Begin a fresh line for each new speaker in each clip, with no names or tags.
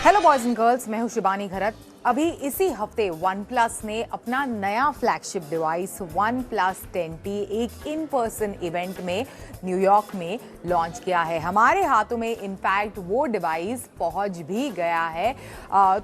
Hello boys and girls, मैं हूं शिबानी घरत। अभी इसी हफ्ते OnePlus ने अपना नया फ्लैगशिप डिवाइस OnePlus 10T एक इन पर्सन इवेंट में न्यूयॉर्क में लॉन्च किया है। हमारे हाथों में इनफैक्ट वो डिवाइस पहुंच भी गया है।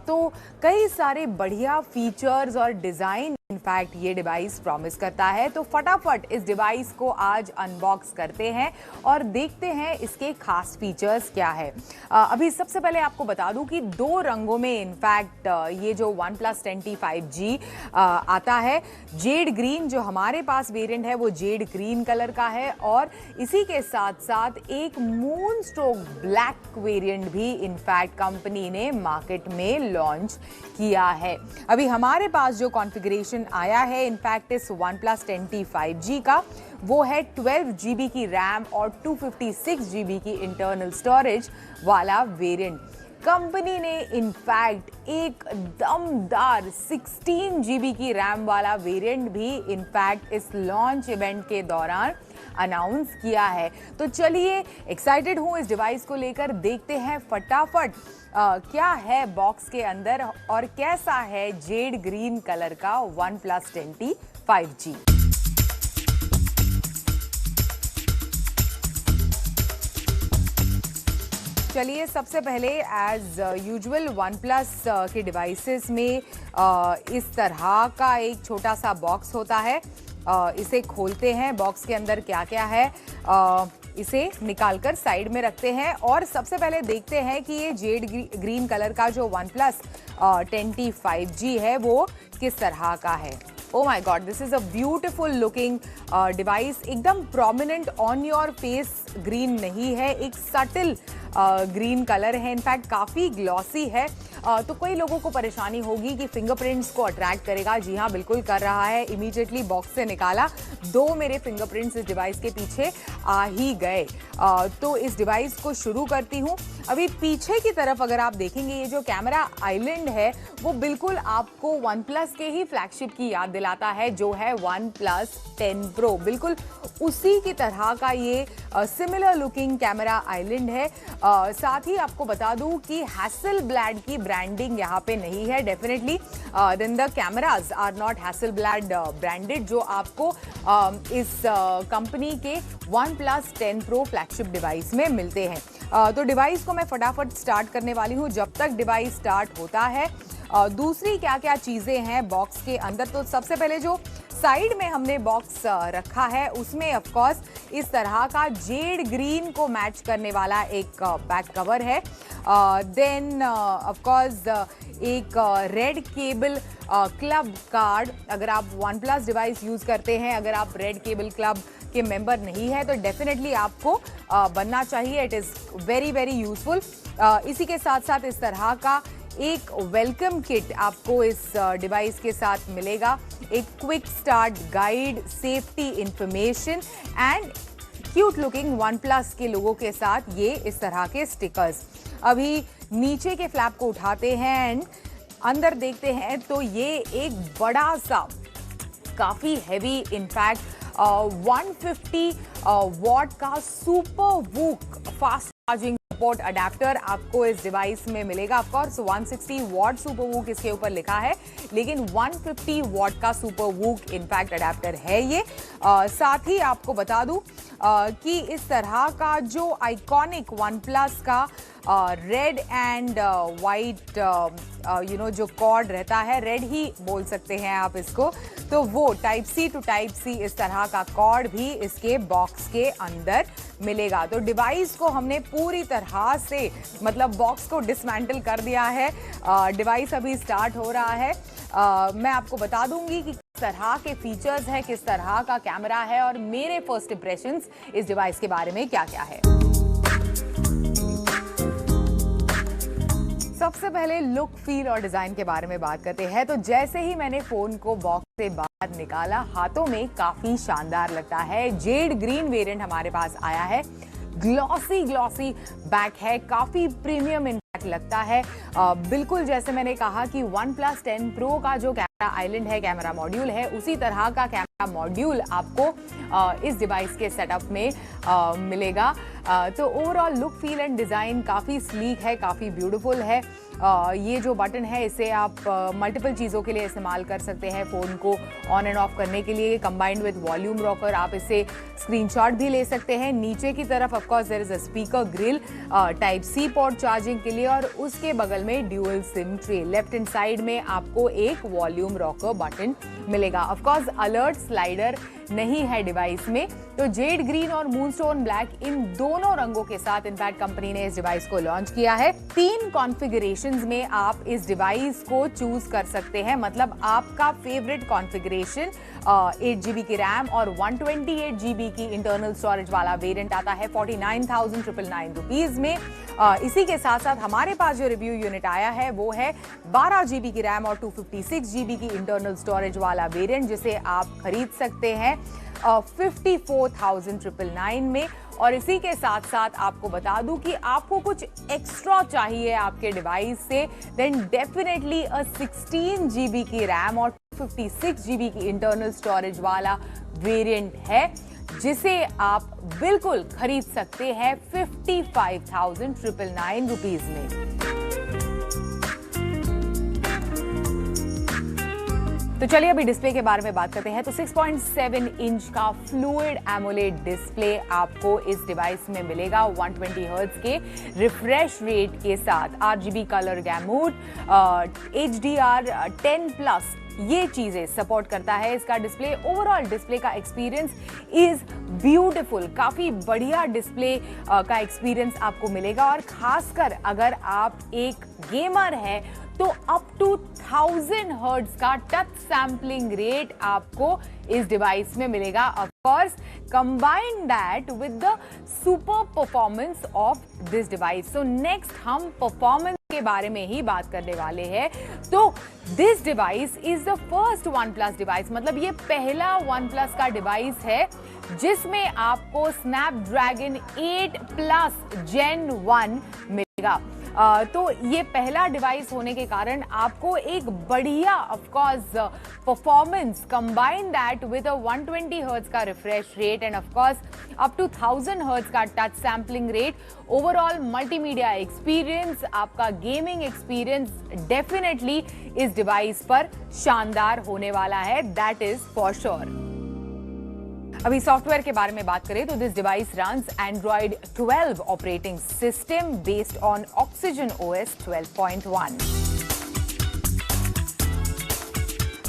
तो कई सारे बढ़िया फीचर्स और डिज़ाइन इनफैक्ट ये डिवाइस प्रॉमिस करता है। तो फटाफट इस डिवाइस को आज अनबॉक्स करते हैं और देखते हैं इसके खास फीचर्स क्या है। अभी सबसे पहले आपको बता दूं कि दो रंगों में इनफैक्ट ये जो OnePlus 10T 5G आता है। जेड ग्रीन जो हमारे पास वेरिएंट है वो जेड ग्रीन कलर का है और इसी के साथ साथ एक मून स्ट्रोक ब्लैक वेरिएंट भी इनफैक्ट कंपनी ने मार्केट में लॉन्च किया है। अभी हमारे पास जो कॉन्फ़िगरेशन आया है इनफैक्ट इस OnePlus 10T 5G का वो है 12 GB की रैम और 256 GB की इंटरनल स्टोरेज वाला वेरिएंट। कंपनी ने इनफैक्ट एक दमदार 16 GB की रैम वाला वेरिएंट भी इनफैक्ट इस लॉन्च इवेंट के दौरान अनाउंस किया है। तो चलिए, एक्साइटेड हूं इस डिवाइस को लेकर। देखते हैं फटाफट क्या है बॉक्स के अंदर और कैसा है जेड ग्रीन कलर का OnePlus 10T 5G। चलिए, सबसे पहले एज यूजुअल OnePlus के डिवाइसेस में इस तरह का एक छोटा सा बॉक्स होता है। इसे खोलते हैं, बॉक्स के अंदर क्या क्या है इसे निकालकर साइड में रखते हैं और सबसे पहले देखते हैं कि ये जेड ग्रीन कलर का जो OnePlus 10T 5G है वो किस तरह का है। Oh my God, this is a beautiful looking device. एकदम prominent on your face green नहीं है, एक सटल ग्रीन कलर है। इनफैक्ट काफ़ी ग्लॉसी है। तो कई लोगों को परेशानी होगी कि फिंगरप्रिंट्स को अट्रैक्ट करेगा। जी हाँ, बिल्कुल कर रहा है। इमीडिएटली बॉक्स से निकाला, दो मेरे फिंगरप्रिंट्स इस डिवाइस के पीछे आ ही गए। तो इस डिवाइस को शुरू करती हूँ। अभी पीछे की तरफ अगर आप देखेंगे, ये जो कैमरा आइलैंड है वो बिल्कुल आपको OnePlus के ही फ्लैगशिप की याद दिलाता है, जो है OnePlus 10 Pro। बिल्कुल उसी की तरह का ये सिमिलर लुकिंग कैमरा आइलैंड है। साथ ही आपको बता दूं कि हैसेलब्लैड की ब्रांडिंग यहाँ पे नहीं है। Definitely then the cameras are not Hasselblad branded, जो आपको इस कंपनी के OnePlus 10 Pro फ्लैगशिप डिवाइस में मिलते हैं। तो डिवाइस को मैं फटाफट स्टार्ट करने वाली हूँ जब तक डिवाइस स्टार्ट होता है। दूसरी क्या क्या चीज़ें हैं बॉक्स के अंदर, तो सबसे पहले जो साइड में हमने बॉक्स रखा है उसमें ऑफ कोर्स इस तरह का जेड ग्रीन को मैच करने वाला एक बैक कवर है। देन ऑफ कोर्स एक रेड केबल क्लब कार्ड। अगर आप OnePlus डिवाइस यूज़ करते हैं, अगर आप रेड केबल क्लब के मेंबर नहीं है तो डेफिनेटली आपको बनना चाहिए। It is very very useful. इसी के साथ साथ इस तरह का एक वेलकम किट आपको इस डिवाइस के साथ मिलेगा। एक quick start guide, safety information and cute looking OnePlus के लोगों के साथ ये इस तरह के स्टिकर्स। अभी नीचे के फ्लैप को उठाते हैं एंड अंदर देखते हैं तो ये एक बड़ा सा काफ़ी हैवी इनफैक्ट 150 वॉट का super VOOC fast charging support adapter आपको इस डिवाइस में मिलेगा। Of course 160 what super VOOC इसके ऊपर लिखा है, लेकिन 150 वॉट का सुपर वूक इनफैक्ट अडेप्टर है ये। साथ ही आपको बता दूं कि इस तरह का जो आइकॉनिक OnePlus का रेड एंड वाइट जो कॉर्ड रहता है, रेड ही बोल सकते हैं आप इसको, तो वो type C to type C इस तरह का कॉर्ड भी इसके बॉक्स के अंदर मिलेगा। तो डिवाइस को हमने पूरी तरह से मतलब बॉक्स को डिसमेंटल कर दिया है। डिवाइस अभी स्टार्ट हो रहा है। मैं आपको बता दूंगी कि किस तरह के फीचर्स हैं, किस तरह का कैमरा है और मेरे फर्स्ट इंप्रेशंस इस डिवाइस के बारे में क्या क्या है। सबसे पहले लुक, फील और डिजाइन के बारे में बात करते हैं। तो जैसे ही मैंने फोन को बॉक्स से बाहर निकाला, हाथों में काफी शानदार लगता है। जेड ग्रीन वेरिएंट हमारे पास आया है। ग्लॉसी ग्लॉसी बैक है, काफी प्रीमियम इनफैक्ट लगता है। बिल्कुल जैसे मैंने कहा कि OnePlus 10 Pro का जो कैमरा आइलैंड है, कैमरा मॉड्यूल है, उसी तरह का कैमरा मॉड्यूल आपको इस डिवाइस के सेटअप में मिलेगा। तो overall look, feel and design काफ़ी स्लीक है, काफ़ी ब्यूटीफुल है। ये जो बटन है इसे आप मल्टीपल चीज़ों के लिए इस्तेमाल कर सकते हैं। फ़ोन को ऑन एंड ऑफ करने के लिए, कंबाइंड विद वॉल्यूम रॉकर आप इसे स्क्रीनशॉट भी ले सकते हैं। नीचे की तरफ of course there is a speaker grille, type C port charging के लिए, और उसके बगल में dual SIM tray. Left hand side में आपको एक वॉल्यूम रॉकर बटन मिलेगा। ऑफ कोर्स अलर्ट स्लाइडर नहीं है डिवाइस में। तो जेड ग्रीन और मूनस्टोन ब्लैक इन दोनों रंगों के साथ इनफैक्ट कंपनी ने इस डिवाइस को लॉन्च किया है। 3 कॉन्फ़िगरेशंस में आप इस डिवाइस को चूज कर सकते हैं, मतलब आपका फेवरेट कॉन्फ़िगरेशन। 8GB की रैम और 128GB की इंटरनल स्टोरेज वाला वेरिएंट आता है 49,999 रुपीज में। इसी के साथ साथ हमारे पास जो रिव्यू यूनिट आया है वो है 12GB की रैम और 256GB की इंटरनल स्टोरेज वाला वेरिएंट, जिसे आप खरीद सकते हैं 54,999 में। और इसी के साथ साथ आपको बता दूं कि आपको कुछ एक्स्ट्रा चाहिए आपके डिवाइस से, देन डेफिनेटली 16GB की रैम और 256GB की इंटरनल स्टोरेज वाला वेरिएंट है, जिसे आप बिल्कुल खरीद सकते हैं 55,999 रुपीज में। तो चलिए अभी डिस्प्ले के बारे में बात करते हैं। तो 6.7 इंच का फ्लूइड एमोलेड डिस्प्ले आपको इस डिवाइस में मिलेगा 120 हर्ट्ज के रिफ्रेश रेट के साथ। RGB कलर गैमूट, HDR 10+ ये चीजें सपोर्ट करता है इसका डिस्प्ले। ओवरऑल डिस्प्ले का एक्सपीरियंस इज ब्यूटीफुल, काफी बढ़िया डिस्प्ले का एक्सपीरियंस आपको मिलेगा। और खासकर अगर आप एक गेमर है तो अप टू 1000 हर्ट्ज का टच सैम्पलिंग रेट आपको इस डिवाइस में मिलेगा। Of course combine that with the super performance of this device. So next हम परफॉर्मेंस के बारे में ही बात करने वाले हैं। तो this device is the first OnePlus device, मतलब ये पहला OnePlus का डिवाइस है जिसमें आपको स्नैपड्रैगन 8+ Gen 1 मिलेगा। तो ये पहला डिवाइस होने के कारण आपको एक बढ़िया of course performance, combine that with a 120 hertz का refresh rate and of course up to 1000 hertz का touch sampling rate. Overall multimedia experience, आपका गेमिंग एक्सपीरियंस डेफिनेटली इस डिवाइस पर शानदार होने वाला है, दैट इज फॉर श्योर। अभी सॉफ्टवेयर के बारे में बात करें तो this device runs Android 12 operating system based on Oxygen OS 12.1।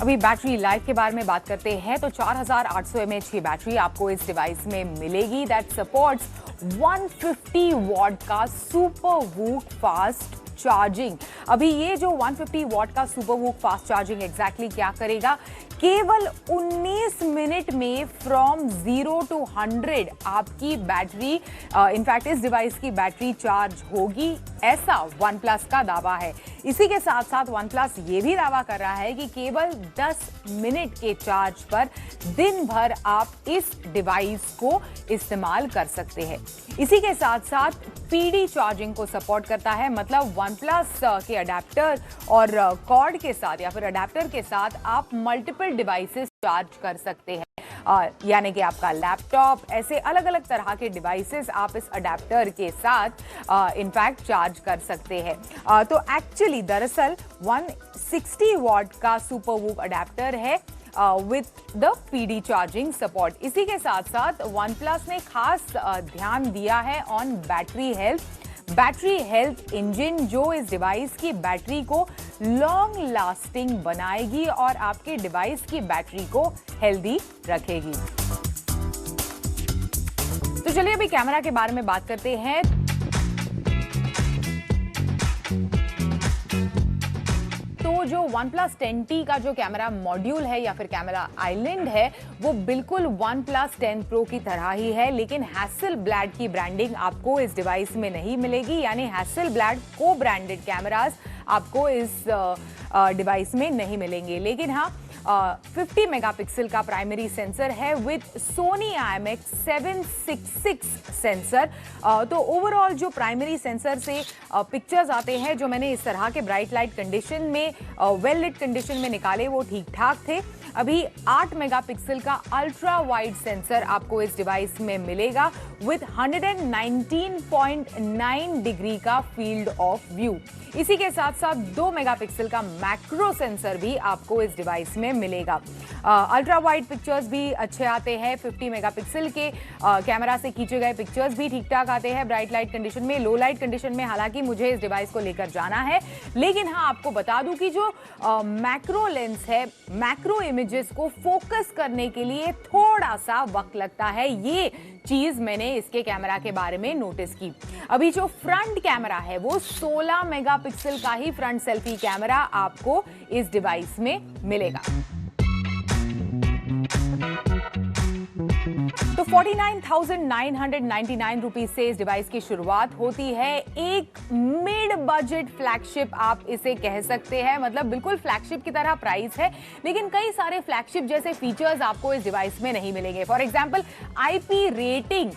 अभी बैटरी लाइफ के बारे में बात करते हैं तो 4800 mAh की बैटरी आपको इस डिवाइस में मिलेगी दैट सपोर्ट्स 150 वॉट का सुपर वूक फास्ट चार्जिंग। अभी ये जो 150 वॉट का super VOOC fast charging exactly क्या करेगा, केवल 19 मिनट में फ्रॉम 0 to 100 आपकी बैटरी, इनफैक्ट इस डिवाइस की बैटरी चार्ज होगी, ऐसा OnePlus का दावा है। इसी के साथ साथ OnePlus ये भी दावा कर रहा है कि केवल 10 मिनट के चार्ज पर दिन भर आप इस डिवाइस को इस्तेमाल कर सकते हैं। इसी के साथ साथ PD चार्जिंग को सपोर्ट करता है, मतलब OnePlus के अडेप्टर और कॉर्ड के साथ या फिर अडेप्टर के साथ आप मल्टीपल डिवाइसेस चार्ज कर सकते हैं, यानी कि आपका लैपटॉप, ऐसे अलग अलग तरह के डिवाइसेस आप इस अडेप्टर के साथ इनफैक्ट चार्ज कर सकते हैं। तो एक्चुअली दरअसल 160 वॉट का सुपर वूक अडेप्टर है with the PD charging support. इसी के साथ साथ OnePlus ने खास ध्यान दिया है ऑन बैटरी हेल्थ इंजन, जो इस डिवाइस की बैटरी को लॉन्ग लास्टिंग बनाएगी और आपके डिवाइस की बैटरी को हेल्दी रखेगी। तो चलिए अभी कैमरा के बारे में बात करते हैं। तो जो OnePlus 10T का जो कैमरा मॉड्यूल है या फिर कैमरा आइलैंड है वो बिल्कुल OnePlus 10 Pro की तरह ही है, लेकिन हैसेलब्लैड की ब्रांडिंग आपको इस डिवाइस में नहीं मिलेगी, यानी हैसेलब्लैड को ब्रांडेड कैमरास आपको इस डिवाइस में नहीं मिलेंगे। लेकिन हाँ, 50 मेगापिक्सल का प्राइमरी सेंसर है विद सोनी IMX 766 सेंसर। तो ओवरऑल जो प्राइमरी सेंसर से पिक्चर्स आते हैं जो मैंने इस तरह के ब्राइट लाइट कंडीशन में, वेल लिट कंडीशन में निकाले, वो ठीक ठाक थे। अभी 8 मेगापिक्सल का अल्ट्रा वाइड सेंसर आपको इस डिवाइस में मिलेगा विद 119.9 डिग्री का फील्ड ऑफ व्यू। इसी के साथ साथ 2 मेगापिक्सल का मैक्रो सेंसर भी आपको इस डिवाइस में मिलेगा। अल्ट्रा वाइड पिक्चर्स भी अच्छे आते हैं। 50 मेगापिक्सल के कैमरा से खींचे गए पिक्चर्स भी ठीक ठाक आते हैं ब्राइट लाइट कंडीशन में। लो लाइट कंडीशन में हालांकि मुझे इस डिवाइस को लेकर जाना है, लेकिन हाँ, आपको बता दूं कि जो मैक्रो लेंस है, मैक्रो इमेजेस को फोकस करने के लिए थोड़ा सा वक्त लगता है। ये चीज मैंने इसके कैमरा के बारे में नोटिस की। अभी जो फ्रंट कैमरा है वो 16 मेगापिक्सल का ही फ्रंट सेल्फी कैमरा आपको इस डिवाइस में मिलेगा। तो 49,999 रुपीज से इस डिवाइस की शुरुआत होती है। एक मिड बजट फ्लैगशिप आप इसे कह सकते हैं, मतलब बिल्कुल फ्लैगशिप की तरह प्राइस है, लेकिन कई सारे फ्लैगशिप जैसे फीचर्स आपको इस डिवाइस में नहीं मिलेंगे। फॉर एग्जांपल IP रेटिंग,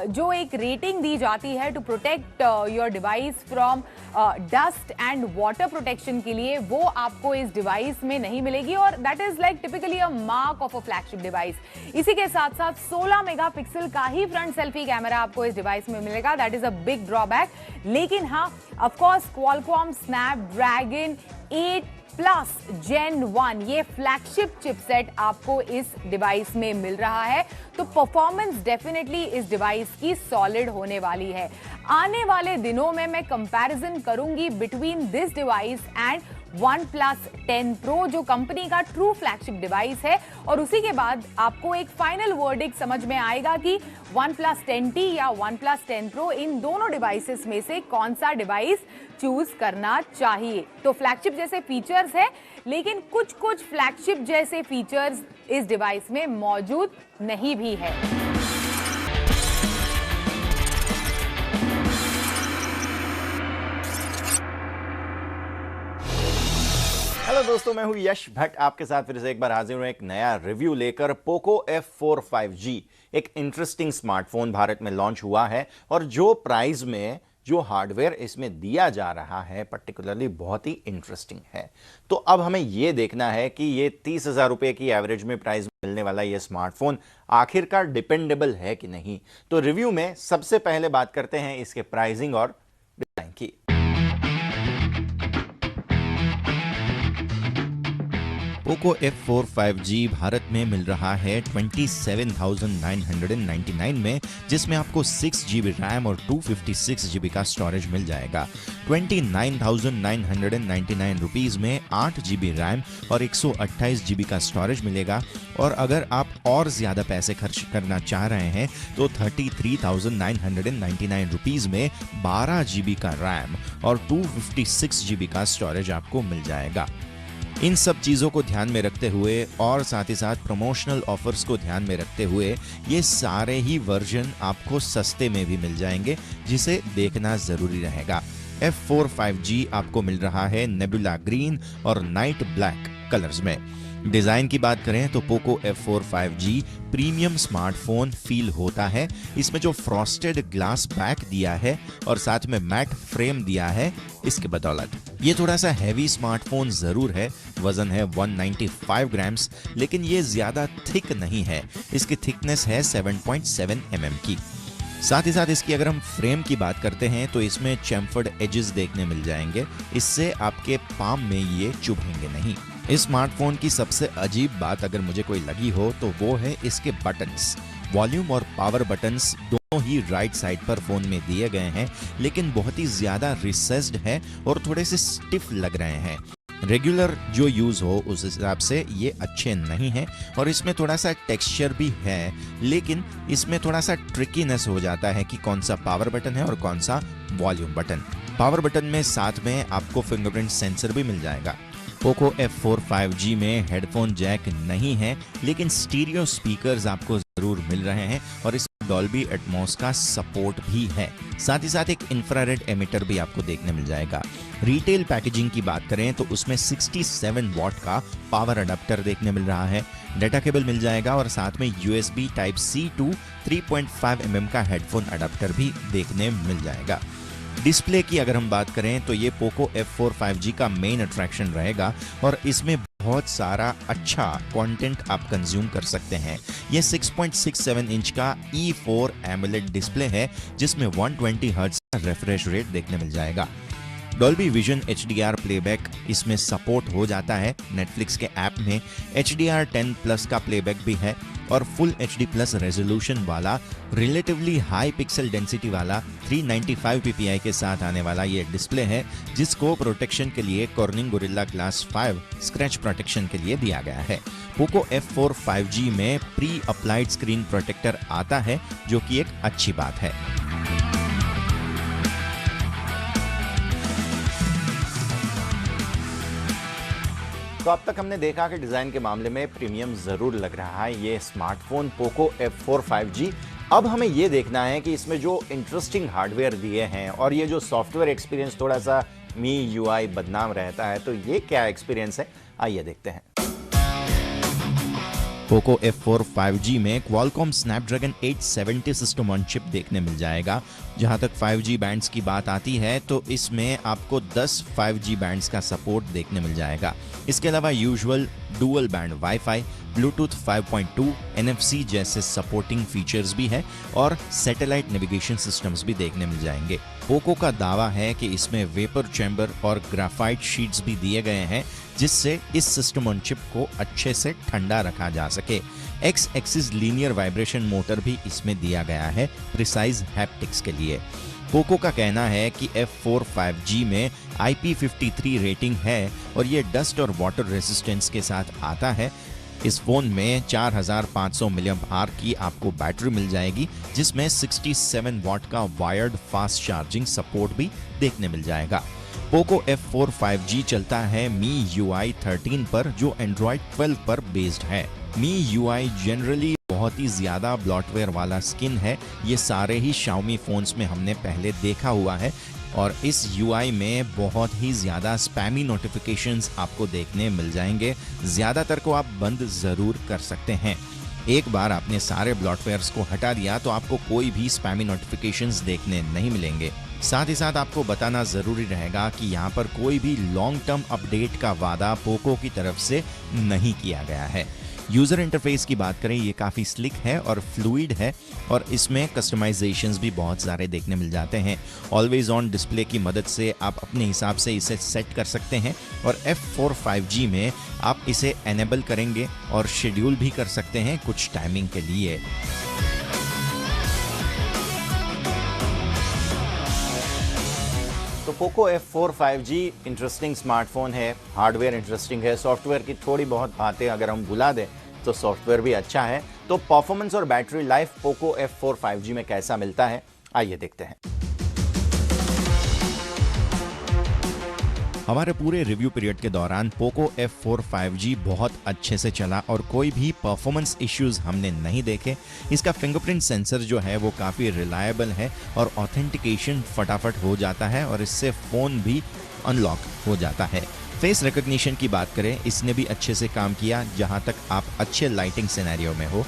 जो एक रेटिंग दी जाती है to protect your device from dust and water protection के लिए, वो आपको इस डिवाइस में नहीं मिलेगी, और that is like typically a mark of a flagship device. इसी के साथ साथ 16 मेगापिक्सल का ही फ्रंट सेल्फी कैमरा आपको इस डिवाइस में मिलेगा। That is a big drawback. लेकिन हाँ, of course Qualcomm Snapdragon 8 plus Gen 1 ये फ्लैगशिप चिपसेट आपको इस डिवाइस में मिल रहा है, तो परफॉर्मेंस डेफिनेटली इस डिवाइस की सॉलिड होने वाली है। आने वाले दिनों में मैं कंपैरिजन करूंगी between this device and OnePlus 10 Pro, जो कंपनी का ट्रू फ्लैगशिप डिवाइस है, और उसी के बाद आपको एक फाइनल वर्डिक्ट समझ में आएगा कि OnePlus 10T या OnePlus 10 Pro, इन दोनों डिवाइसेस में से कौन सा डिवाइस चूज करना चाहिए। तो फ्लैगशिप जैसे फीचर्स है, लेकिन कुछ कुछ फ्लैगशिप जैसे फीचर्स इस डिवाइस में मौजूद नहीं भी है।
हेलो दोस्तों, मैं हूं यश भट्ट, आपके साथ फिर से एक बार हाजिर हूं एक नया रिव्यू लेकर। पोको F4 5G एक इंटरेस्टिंग स्मार्टफोन भारत में लॉन्च हुआ है, और जो प्राइस में जो हार्डवेयर इसमें दिया जा रहा है पर्टिकुलरली बहुत ही इंटरेस्टिंग है। तो अब हमें यह देखना है कि ये 30,000 रुपए की एवरेज में प्राइस मिलने वाला ये स्मार्टफोन आखिरकार डिपेंडेबल है कि नहीं। तो रिव्यू में सबसे पहले बात करते हैं इसके प्राइसिंग और डिजाइन की। पोको F4 5G भारत में मिल रहा है 27,999 में, जिसमें आपको 6GB रैम और 256GB का स्टोरेज मिल जाएगा। 29,999 रुपीज में 8GB रैम और 128GB का स्टोरेज मिलेगा। और अगर आप और ज्यादा पैसे खर्च करना चाह रहे हैं तो 33,999 रुपीज में 12GB का रैम और 256GB का स्टोरेज आपको मिल जाएगा। इन सब चीज़ों को ध्यान में रखते हुए और साथ ही साथ प्रमोशनल ऑफर्स को ध्यान में रखते हुए ये सारे ही वर्जन आपको सस्ते में भी मिल जाएंगे, जिसे देखना ज़रूरी रहेगा। F4 5G आपको मिल रहा है नेबुला ग्रीन और नाइट ब्लैक कलर्स में। डिज़ाइन की बात करें तो Poco F4 5G premium smartphone feel होता है। इसमें जो फ्रॉस्टेड ग्लास बैक दिया है और साथ में मैट फ्रेम दिया है, इसके बदौलत ये थोड़ा सा हैवी स्मार्टफोन ज़रूर है। वजन है 195 ग्राम्स, लेकिन ये ज़्यादा थिक नहीं है। इसकी थिकनेस है 7.7 mm की। साथ ही साथ इसकी अगर हम फ्रेम की बात करते हैं तो इसमें चैम्फर्ड एजेस देखने मिल जाएंगे। इससे आपके पाम में ये चुभेंगे नहीं। इस स्मार्टफोन की सबसे अजीब बात अगर मुझे कोई लगी हो तो वो है इसके बटन्स। वॉल्यूम और पावर बटन्स दोनों ही राइट साइड पर फोन में दिए गए हैं, लेकिन बहुत ही ज्यादा रिसेस्ड है और थोड़े से स्टिफ लग रहे हैं। रेगुलर जो यूज हो उस हिसाब से ये अच्छे नहीं है। और इसमें थोड़ा सा टेक्सचर भी है, लेकिन इसमें थोड़ा सा ट्रिकीनेस हो जाता है कि कौन सा पावर बटन है और कौन सा वॉल्यूम बटन। पावर बटन में साथ में आपको फिंगरप्रिंट सेंसर भी मिल जाएगा। पोको F4 5G में हेडफोन जैक नहीं है, लेकिन स्टीरियो स्पीकर्स आपको जरूर मिल रहे हैं और इस डॉल्बी एटमॉस का सपोर्ट भी है। साथ ही साथ एक इंफ्रारेड एमिटर भी आपको देखने मिल जाएगा। रिटेल पैकेजिंग की बात करें तो उसमें 67 वॉट का पावर अडाप्टर देखने मिल रहा है, डाटा केबल मिल जाएगा और साथ में USB Type-C to 3.5 mm का हेडफोन अडाप्टर भी देखने मिल जाएगा। डिस्प्ले की अगर हम बात करें तो ये पोको F4 5G का मेन अट्रैक्शन रहेगा और इसमें बहुत सारा अच्छा कंटेंट आप कंज्यूम कर सकते हैं। ये 6.67 इंच का E4 AMOLED डिस्प्ले है जिसमें 120 हर्ट्ज का रिफ्रेश रेट देखने मिल जाएगा। डॉल्बी विजन HDR प्लेबैक इसमें सपोर्ट हो जाता है। नेटफ्लिक्स के ऐप में HDR10+ का प्लेबैक भी है और फुल HD+ रेजोल्यूशन वाला रिलेटिवली हाई पिक्सल डेंसिटी वाला 395 ppi के साथ आने वाला ये डिस्प्ले है जिसको प्रोटेक्शन के लिए cornering gorilla glass 5 scratch protection के लिए दिया गया है। पोको F4 5G में प्री अप्लाइड स्क्रीन प्रोटेक्टर आता है जो कि एक अच्छी बात है। तो अब तक हमने देखा कि डिज़ाइन के मामले में प्रीमियम ज़रूर लग रहा है ये स्मार्टफोन पोको F4 5G। अब हमें ये देखना है कि इसमें जो इंटरेस्टिंग हार्डवेयर दिए हैं और ये जो सॉफ्टवेयर एक्सपीरियंस थोड़ा सा MIUI बदनाम रहता है, तो ये क्या एक्सपीरियंस है, आइए देखते हैं। पोको F4 5G में Qualcomm Snapdragon 870 system on chip देखने मिल जाएगा। जहां तक 5G बैंड्स की बात आती है तो इसमें आपको 10 5G बैंड्स का सपोर्ट देखने मिल जाएगा। इसके अलावा usual dual band wifi, Bluetooth 5.2, NFC जैसे सपोर्टिंग फीचर्स भी है और सैटेलाइट नेविगेशन सिस्टम्स भी देखने मिल जाएंगे। पोको का दावा है कि इसमें वेपर चैम्बर और ग्राफाइट शीट्स भी दिए गए हैं जिससे इस सिस्टम ऑन चिप को अच्छे से ठंडा रखा जा सके। X axis linear vibration motor भी इसमें दिया गया है प्रिसाइज हैप्टिक्स के लिए। पोको का कहना है कि F4 5G में IP53 रेटिंग है और ये डस्ट और वाटर रेजिस्टेंस के साथ आता है। इस फोन में 4500 mAh की आपको बैटरी मिल जाएगी जिसमें 67 वॉट का वायर्ड फास्ट चार्जिंग सपोर्ट भी देखने मिल जाएगा। पोको F4 5G चलता है MIUI 13 पर जो Android 12 पर बेस्ड है। MIUI जनरली बहुत ही ज्यादा ब्लॉटवेयर वाला स्किन है, ये सारे ही Xiaomi फोन्स में हमने पहले देखा हुआ है और इस UI में बहुत ही ज़्यादा स्पैमी नोटिफिकेशंस आपको देखने मिल जाएंगे। ज़्यादातर को आप बंद ज़रूर कर सकते हैं। एक बार आपने सारे ब्लॉटवेयर्स को हटा दिया तो आपको कोई भी स्पैमी नोटिफिकेशंस देखने नहीं मिलेंगे। साथ ही साथ आपको बताना ज़रूरी रहेगा कि यहाँ पर कोई भी लॉन्ग टर्म अपडेट का वादा पोको की तरफ से नहीं किया गया है। यूज़र इंटरफेस की बात करें, ये काफ़ी स्लिक है और फ्लूइड है और इसमें कस्टमाइजेशंस भी बहुत सारे देखने मिल जाते हैं। ऑलवेज ऑन डिस्प्ले की मदद से आप अपने हिसाब से इसे सेट कर सकते हैं और F4 5G में आप इसे एनेबल करेंगे और शेड्यूल भी कर सकते हैं कुछ टाइमिंग के लिए। तो Poco F4 5G interesting smartphone है, हार्डवेयर इंटरेस्टिंग है, सॉफ्टवेयर की थोड़ी बहुत बातें अगर हम भुला दें तो सॉफ्टवेयर भी अच्छा है। तो परफॉर्मेंस और battery life Poco F4 5G में कैसा मिलता है, आइए देखते हैं। हमारे पूरे रिव्यू पीरियड के दौरान पोको F4 5G बहुत अच्छे से चला और कोई भी परफॉर्मेंस इश्यूज हमने नहीं देखे। इसका फिंगरप्रिंट सेंसर जो है वो काफ़ी रिलायबल है और ऑथेंटिकेशन फटाफट हो जाता है और इससे फ़ोन भी अनलॉक हो जाता है। फेस रिकॉग्निशन की बात करें, इसने भी अच्छे से काम किया जहां तक आप अच्छे लाइटिंग सिनेरियो में हो।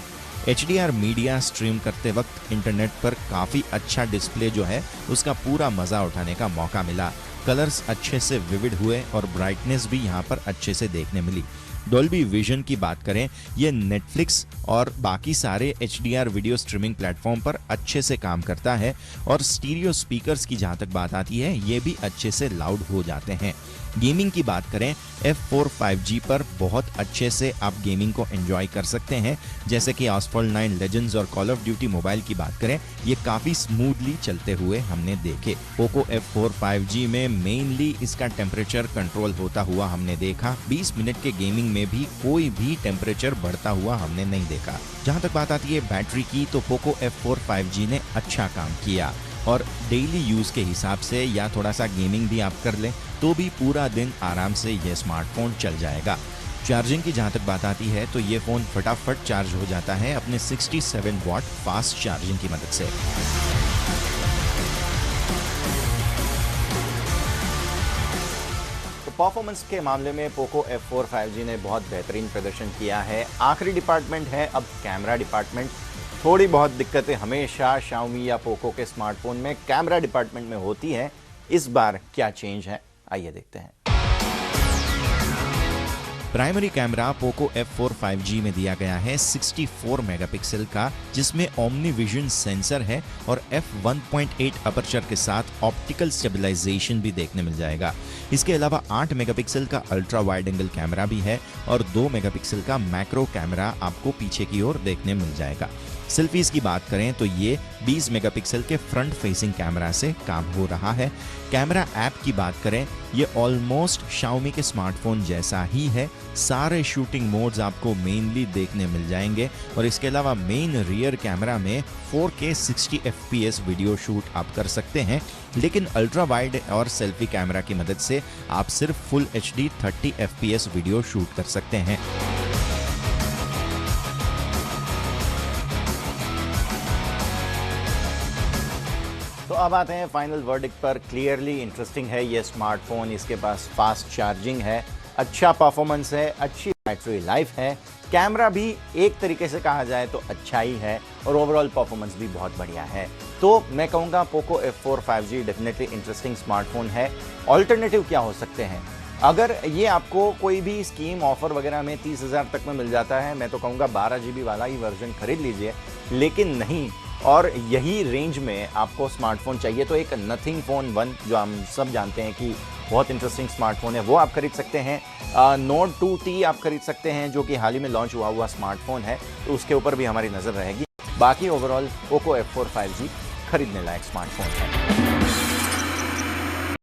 HDR मीडिया स्ट्रीम करते वक्त इंटरनेट पर काफ़ी अच्छा डिस्प्ले जो है उसका पूरा मज़ा उठाने का मौका मिला। कलर्स अच्छे से विविड हुए और ब्राइटनेस भी यहाँ पर अच्छे से देखने मिली। डॉल्बी विजन की बात करें, ये नेटफ्लिक्स और बाकी सारे HDR वीडियो स्ट्रीमिंग प्लेटफॉर्म पर अच्छे से काम करता है और स्टीरियो स्पीकर्स की जहाँ तक बात आती है ये भी अच्छे से लाउड हो जाते हैं। गेमिंग की बात करें, F4 5G पर बहुत अच्छे से आप गेमिंग को एंजॉय कर सकते हैं। जैसे कि Asphalt 9 Legends और Call of Duty मोबाइल की बात करें, ये काफ़ी स्मूथली चलते हुए हमने देखे। पोको F4 5G में मेनली इसका टेम्परेचर कंट्रोल होता हुआ हमने देखा। 20 मिनट के गेमिंग में भी कोई भी टेम्परेचर बढ़ता हुआ हमने नहीं देखा। जहाँ तक बात आती है बैटरी की, तो पोको F4 5G ने अच्छा काम किया और डेली यूज़ के हिसाब से या थोड़ा सा गेमिंग भी आप कर लें तो भी पूरा दिन आराम से यह स्मार्टफोन चल जाएगा। चार्जिंग की जहां तक बात आती है तो ये फ़ोन फटाफट चार्ज हो जाता है अपने 67 वॉट फास्ट चार्जिंग की मदद से।
परफॉर्मेंस के मामले में पोको F4 5G ने बहुत बेहतरीन प्रदर्शन किया है। आखिरी डिपार्टमेंट है अब कैमरा डिपार्टमेंट। थोड़ी बहुत दिक्कतें हमेशा शाओमी या पोको के स्मार्टफोन में कैमरा डिपार्टमेंट में होती हैं। इस बार क्या चेंज है, आइए देखते हैं।
Primary camera Poco F4 5G में दिया गया है 64 मेगापिक्सल का, जिसमें ओमनी विजन सेंसर है और f1.8 अपर्चर के साथ ऑप्टिकल स्टेबलाइजेशन भी देखने मिल जाएगा। इसके अलावा 8 मेगापिक्सल का अल्ट्रा वाइड एंगल कैमरा भी है और 2 मेगापिक्सल का मैक्रो कैमरा आपको पीछे की ओर देखने मिल जाएगा। सेल्फीज की बात करें तो ये 20 मेगापिक्सल के फ्रंट फेसिंग कैमरा से काम हो रहा है। कैमरा ऐप की बात करें, ये ऑलमोस्ट शाओमी के स्मार्टफोन जैसा ही है। सारे शूटिंग मोड्स आपको मेनली देखने मिल जाएंगे और इसके अलावा मेन रियर कैमरा में 4K 60 FPS वीडियो शूट आप कर सकते हैं, लेकिन अल्ट्रा वाइड और सेल्फी कैमरा की मदद से आप सिर्फ full HD 30 FPS video shoot कर सकते हैं।
तो अब आते हैं फाइनल वर्डिक्ट पर। क्लियरली इंटरेस्टिंग है ये स्मार्टफोन। इसके पास फास्ट चार्जिंग है, अच्छा परफॉर्मेंस है, अच्छी बैटरी लाइफ है, कैमरा भी एक तरीके से कहा जाए तो अच्छा ही है और ओवरऑल परफॉर्मेंस भी बहुत बढ़िया है। तो मैं कहूँगा Poco F4 5G definitely interesting smartphone है। ऑल्टरनेटिव क्या हो सकते हैं? अगर ये आपको कोई भी स्कीम ऑफर वगैरह में 30,000 तक में मिल जाता है, मैं तो कहूँगा 12 GB वाला ही वर्जन खरीद लीजिए। लेकिन नहीं, और यही रेंज में आपको स्मार्टफोन चाहिए तो एक नथिंग फ़ोन 1 जो हम सब जानते हैं कि बहुत इंटरेस्टिंग स्मार्टफोन है, वो आप खरीद सकते हैं। Note 2T आप खरीद सकते हैं जो कि हाल ही में लॉन्च हुआ स्मार्टफोन है, तो उसके ऊपर भी हमारी नज़र रहेगी। बाकी ओवरऑल पोको F4 5G खरीदने लायक स्मार्टफोन है।